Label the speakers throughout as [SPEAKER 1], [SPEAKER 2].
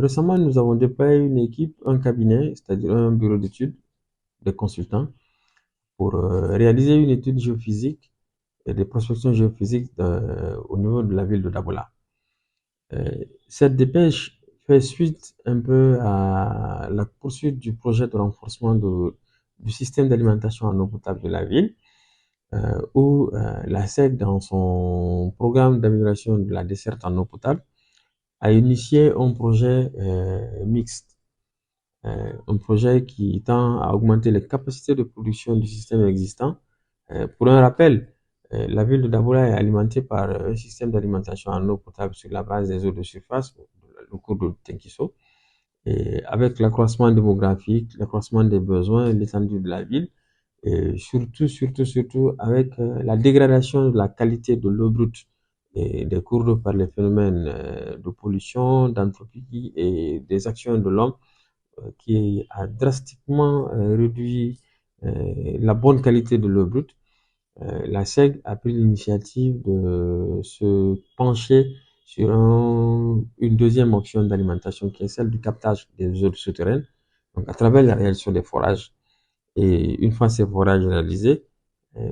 [SPEAKER 1] Récemment, nous avons déployé une équipe, un cabinet, c'est-à-dire un bureau d'études de consultants, pour réaliser une étude géophysique et des prospections géophysiques au niveau de la ville de Dabola. Cette dépêche fait suite un peu à la poursuite du projet de renforcement du système d'alimentation en eau potable de la ville, où la SEC, dans son programme d'amélioration de la desserte en eau potable, a initié un projet mixte, un projet qui tend à augmenter les capacités de production du système existant. Pour un rappel, la ville de Dabola est alimentée par un système d'alimentation en eau potable sur la base des eaux de surface, le cours de Tenkiso. Et avec l'accroissement démographique, l'accroissement des besoins, l'étendue de la ville, et surtout avec la dégradation de la qualité de l'eau brute et des cours d'eau par les phénomènes de pollution, d'entropie et des actions de l'homme qui a drastiquement réduit la bonne qualité de l'eau brute. La SEG a pris l'initiative de se pencher sur une deuxième option d'alimentation qui est celle du captage des eaux souterraines, donc à travers la réalisation des forages. Et une fois ces forages réalisés,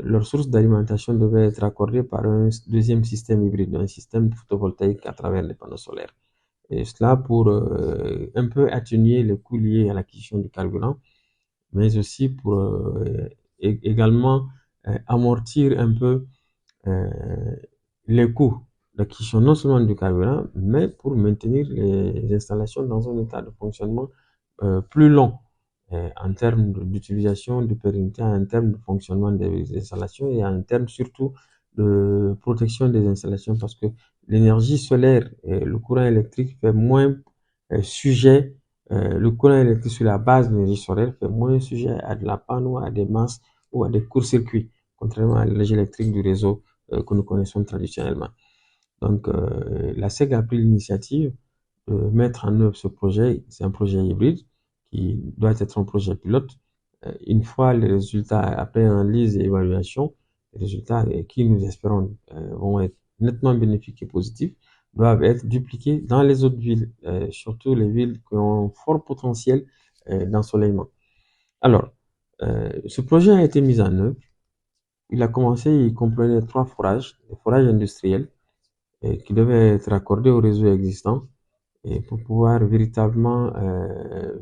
[SPEAKER 1] leur source d'alimentation devait être accordée par un deuxième système hybride, un système photovoltaïque à travers les panneaux solaires. Et cela pour un peu atténuer les coûts liés à l'acquisition du carburant, mais aussi pour également amortir un peu euh, les coûts d'acquisition non seulement du carburant, mais pour maintenir les installations dans un état de fonctionnement plus long en termes d'utilisation, de pérennité, en termes de fonctionnement des installations et en termes surtout de protection des installations parce que l'énergie solaire et le courant électrique fait moins sujet, le courant électrique sur la base de l'énergie solaire fait moins sujet à de la panne ou à des masses ou à des courts-circuits, contrairement à l'énergie électrique du réseau que nous connaissons traditionnellement. Donc, la SEG a pris l'initiative de mettre en œuvre ce projet. C'est un projet hybride qui doit être un projet pilote. Une fois les résultats, après analyse et évaluation, les résultats qui nous espérons vont être nettement bénéfiques et positifs, doivent être dupliqués dans les autres villes, surtout les villes qui ont un fort potentiel d'ensoleillement. Alors, ce projet a été mis en œuvre. Il a commencé, il comprenait 3 forages, des forages industriels, qui devaient être accordés au réseau existant et pour pouvoir véritablement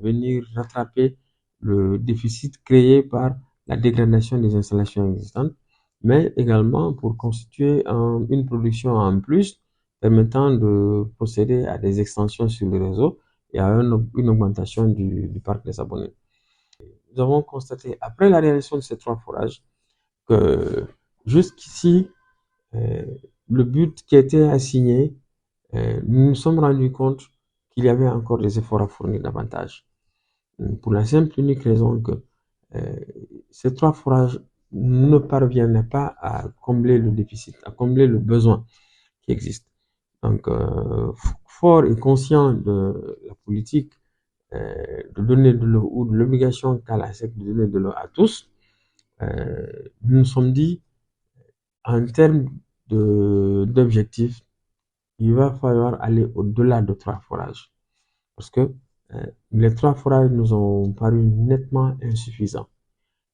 [SPEAKER 1] venir rattraper le déficit créé par la dégradation des installations existantes, mais également pour constituer une production en plus permettant de procéder à des extensions sur le réseau et à une augmentation du parc des abonnés. Nous avons constaté, après la réalisation de ces 3 forages, que jusqu'ici, euh, le but qui était assigné, nous nous sommes rendus compte qu'il y avait encore des efforts à fournir davantage. Pour la simple et unique raison que euh, ces 3 forages ne parviennent pas à combler le déficit, à combler le besoin qui existe. Donc, fort et conscient de la politique de donner de l'eau ou de l'obligation qu'a la SEC de donner de l'eau à tous, nous nous sommes dit, en termes d'objectifs, il va falloir aller au-delà de 3 forages. Parce que les 3 forages nous ont paru nettement insuffisants.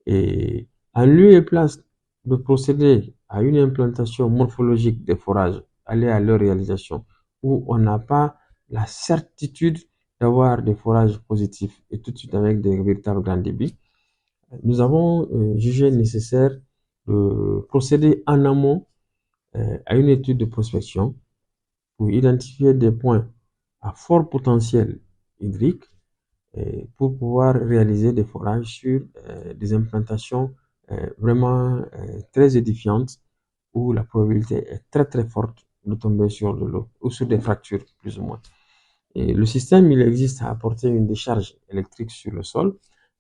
[SPEAKER 1] Et en lieu et place de procéder à une implantation morphologique des forages, aller à leur réalisation, où on n'a pas la certitude d'avoir des forages positifs et tout de suite avec des véritables grands débits, nous avons jugé nécessaire de procéder en amont à une étude de prospection pour identifier des points à fort potentiel hydrique et pour pouvoir réaliser des forages sur des implantations vraiment très édifiantes où la probabilité est très forte de tomber sur de l'eau ou sur des fractures plus ou moins. Et le système, il existe à apporter une décharge électrique sur le sol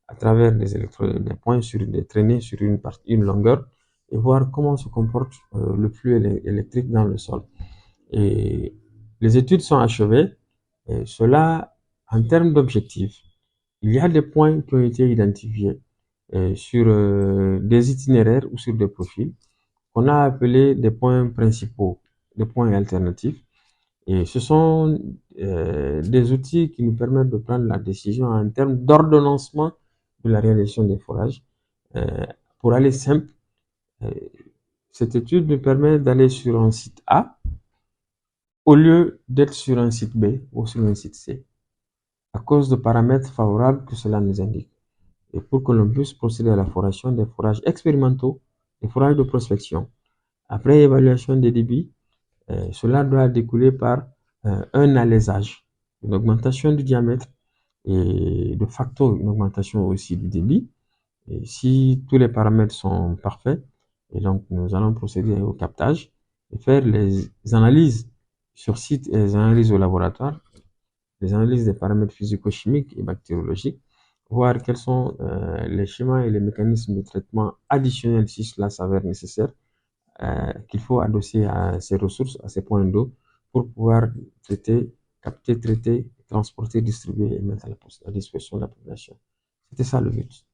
[SPEAKER 1] à travers des points sur des traînées sur une longueur et voir comment se comporte le flux électrique dans le sol. Et les études sont achevées et cela, en termes d'objectifs, il y a des points qui ont été identifiés sur des itinéraires ou sur des profils qu'on a appelés des points principaux, des points alternatifs. Et ce sont des outils qui nous permettent de prendre la décision en termes d'ordonnancement de la réalisation des forages. Pour aller simple, cette étude nous permet d'aller sur un site A au lieu d'être sur un site B ou sur un site C, à cause de paramètres favorables que cela nous indique. Et pour que l'on puisse procéder à la foration des forages expérimentaux, des forages de prospection. Après évaluation des débits, cela doit découler par un alésage, une augmentation du diamètre et de facto une augmentation aussi du débit. Et si tous les paramètres sont parfaits, et donc nous allons procéder au captage et faire les analyses sur site et les analyses au laboratoire, les analyses des paramètres physico-chimiques et bactériologiques, voir quels sont les schémas et les mécanismes de traitement additionnels si cela s'avère nécessaire, qu'il faut adosser à ces ressources, à ces points d'eau, pour pouvoir traiter, capter, traiter, transporter, distribuer et mettre à la disposition de la population. C'était ça le but.